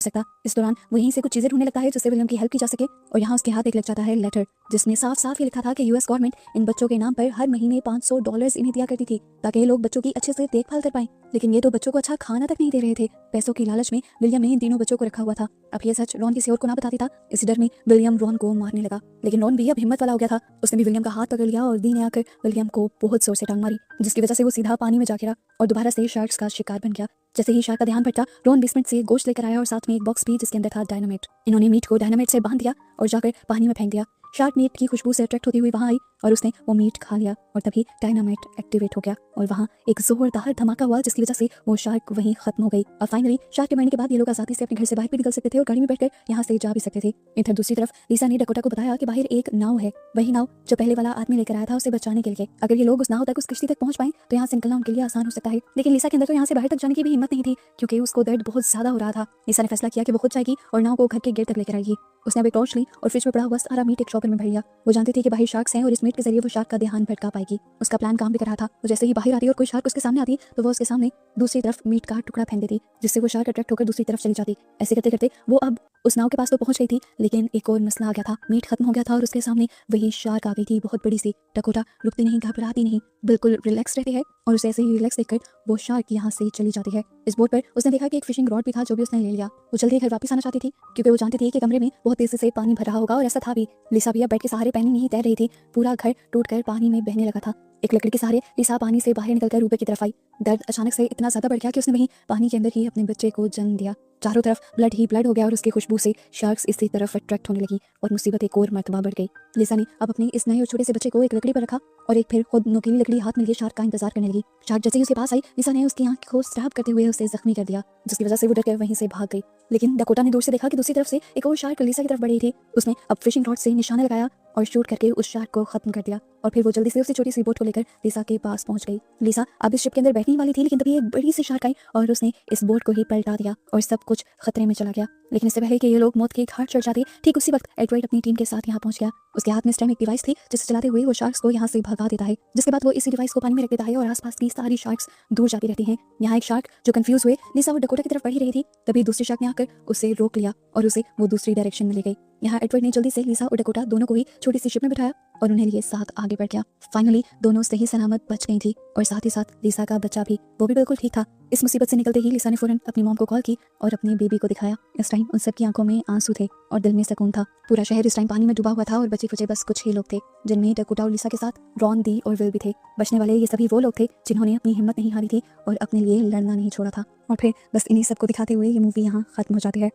सकता। इस दौरान वहीं से कुछ चीजें ढूंढने लगता है जिससे विलियम की हेल्प की जा सके और यहाँ उसके हाथ एक लग जाता है लेटर, जिसमें साफ साफ ये लिखा था कि यूएस गवर्नमेंट इन बच्चों के नाम पर हर महीने $500 इन्हें दिया करती थी ताकि ये लोग बच्चों की अच्छे से देखभाल कर पाएं। लेकिन ये तो बच्चों को अच्छा खाना तक नहीं दे रहे थे। पैसों की लालच में विलियम ने इन तीनों बच्चों को रखा हुआ था। अब ये सच रॉन किसी और को ना बताती था। इसी डर में विलियम रॉन को मारने लगा, लेकिन रॉन भी अब हिम्मत वाला हो गया था। उसने भी विलियम का हाथ पकड़ लिया और दी ने आकर विलियम को बहुत जोर से टांग मारी, जिसकी वजह से वो सीधा पानी में जा गिरा और दोबारा से शार्क्स का शिकार बन गया। जैसे ही शार्क का ध्यान भटका, रॉन बेसमेंट से गोश्त लेकर आया और साथ में एक बॉक्स भी जिसके अंदर था डायनामाइट। इन्होंने मीट को डायनामाइट से बांध दिया और जाकर पानी में फेंक दिया। शार्क मीट की खुशबू से अट्रैक्ट होती हुई वहां आई और उसने वो मीट खा लिया और तभी डायनामाइट एक्टिवेट हो गया और वहां एक जोरदार धमाका हुआ जिसकी वजह से वो शार्क वहीं खत्म हो गई। और फाइनली शार्क के मरने के बाद ये लोग आसानी से अपने घर से बाहर भी निकल सकते थे और गाड़ी में बैठकर यहाँ से जा भी सकते थे। इधर दूसरी तरफ लिसा ने डकोटा को बताया कि बाहर एक नाव है, वही नाव जो पहले वाला आदमी लेकर आया था उसे बचाने के लिए। अगर ये लोग उस नाव तक, उस किश्ती तक पहुंच पाए तो यहाँ से निकलना उनके लिए आसान हो सकता है। लेकिन लिसा के अंदर तो यहाँ से बाहर तक जाने की भी हिम्मत नहीं थी क्योंकि उसको दर्द बहुत ज्यादा हो रहा था। लिसा ने फैसला किया कि वो खुद जाएगी और नाव को घर के गेट तक लेकर आएगी। उसने अब एक टॉर्च ली और फ्रिज में पड़ा हुआ सारा मीट एक शॉपर में भर लिया। वो जानती थी कि बाहर शार्क्स हैं और इस मीट के जरिए वो शार्क का ध्यान भटका पाएगी। उसका प्लान काम भी कर रहा था। तो जैसे ही बाहर आती और कोई शार्क उसके सामने आती तो वो उसके सामने दूसरी तरफ मीट का टुकड़ा फेंक देती, जिससे वो शार्क अट्रैक्ट होकर दूसरी तरफ चली जाती। ऐसे करते करते वो अब उस नाव के पास तो पहुंच गई थी, लेकिन एक और मसला आ गया था। मीट खत्म हो गया था और उसके सामने वही शार्क आ गई थी, बहुत बड़ी सी। डकोटा रुकती नहीं, घबराती नहीं, बिल्कुल रिलैक्स रहती है और उसे ऐसे ही रिलैक्स देखकर वो शार्क यहाँ से चली जाती है। इस बोट पर उसने देखा कि एक फिशिंग रॉड भी था जो भी उसने ले लिया। वो जल्दी घर वापस आना चाहती थी क्योंकि वो जानती थी कि कमरे में बहुत तेजी से पानी भर रहा होगा और ऐसा था भी। लिसा भी अब बेड के सहारे पानी में ही तैर रही थी। पूरा घर टूटकर पानी में बहने लगा था। एक लकड़ी के सहारे लिसा पानी से बाहर निकलकर ऊपर की तरफ आई। दर्द अचानक से इतना ज्यादा बढ़ गया कि उसने वहीं पानी के अंदर ही अपने बच्चे को जन्म दिया। चारों तरफ ब्लड ही ब्लड हो गया और उसकी खुशबू से शार्क्स इसी तरफ अट्रैक्ट होने लगी और मुसीबत एक और मर्तबा बढ़ गई। लिसा ने अब अपने इस नए और छोटे से बच्चे को एक लकड़ी पर रखा और एक फिर खुद नुकीली लकड़ी हाथ में लिए शार्क का इंतजार करने लगी। शार्क जैसे ही उसके पास आई, लिसा ने उसकी आंख को स्टैब करते हुए उसे जख्मी कर दिया, जिसकी वजह से वो डरकर वहीं से भाग गई। लेकिन डकोटा ने दूर से देखा कि दूसरी तरफ से एक और शार्क लिसा की तरफ बढ़ रही थी। उसने अब फिशिंग रॉड से निशाना लगाया और शूट करके उस शार्क को खत्म कर दिया और फिर वो जल्दी से उसी छोटी सी बोट को लेकर लिसा के पास पहुंच गई। लिसा अब इस शिप के अंदर बैठने वाली थी, लेकिन तभी एक बड़ी सी शार्क आई और उसने इस बोट को ही पलटा दिया और सब कुछ खतरे में चला गया। लेकिन इससे पहले कि ये लोग मौत के घाट चढ़ जाते, ठीक उसी वक्त एडवर्ड अपनी टीम के साथ यहाँ पहुंच गया। उसके हाथ में इस टाइम एक डिवाइस थी जिसे चलाते हुए वो शार्क्स को यहाँ से भगा देता है, जिसके बाद वो इसी डिवाइस को पानी में रख देता है और आसपास की सारी शार्क्स दूर जाती रहती हैं। यहाँ एक शार्क जो कंफ्यूज हुए लिसा और डकोटा की तरफ बढ़ ही रही थी, तभी दूसरे शार्क ने आकर उसे रोक लिया और उसे वो दूसरी डायरेक्शन में ले गई। यहाँ एडवर्ड ने जल्दी से लिसा और डकोटा दोनों को ही छोटी सी शिप में बिठाया और उन्हें लिए साथ आगे बढ़ गया। फाइनली दोनों सही सलामत बच गई थी और साथ ही साथ लिसा का बच्चा भी, वो भी बिल्कुल ठीक था। इस मुसीबत से निकलते ही लिसा ने फौरन अपनी मॉम को कॉल की और अपने बेबी को दिखाया। इस टाइम उन सबकी आंखों में आंसू थे और दिल में सुकून था। पूरा शहर इस टाइम पानी में डूबा हुआ था और बचे खुचे बस कुछ ही लोग थे, जिनमें डकोटा और लिसा के साथ रॉन, दी और विल भी थे। बचने वाले ये सभी वो लोग थे जिन्होंने अपनी हिम्मत नहीं हारी थी और अपने लिए लड़ना नहीं छोड़ा था। और फिर बस इन्हीं सबको दिखाते हुए ये मूवी यहाँ खत्म हो जाती है।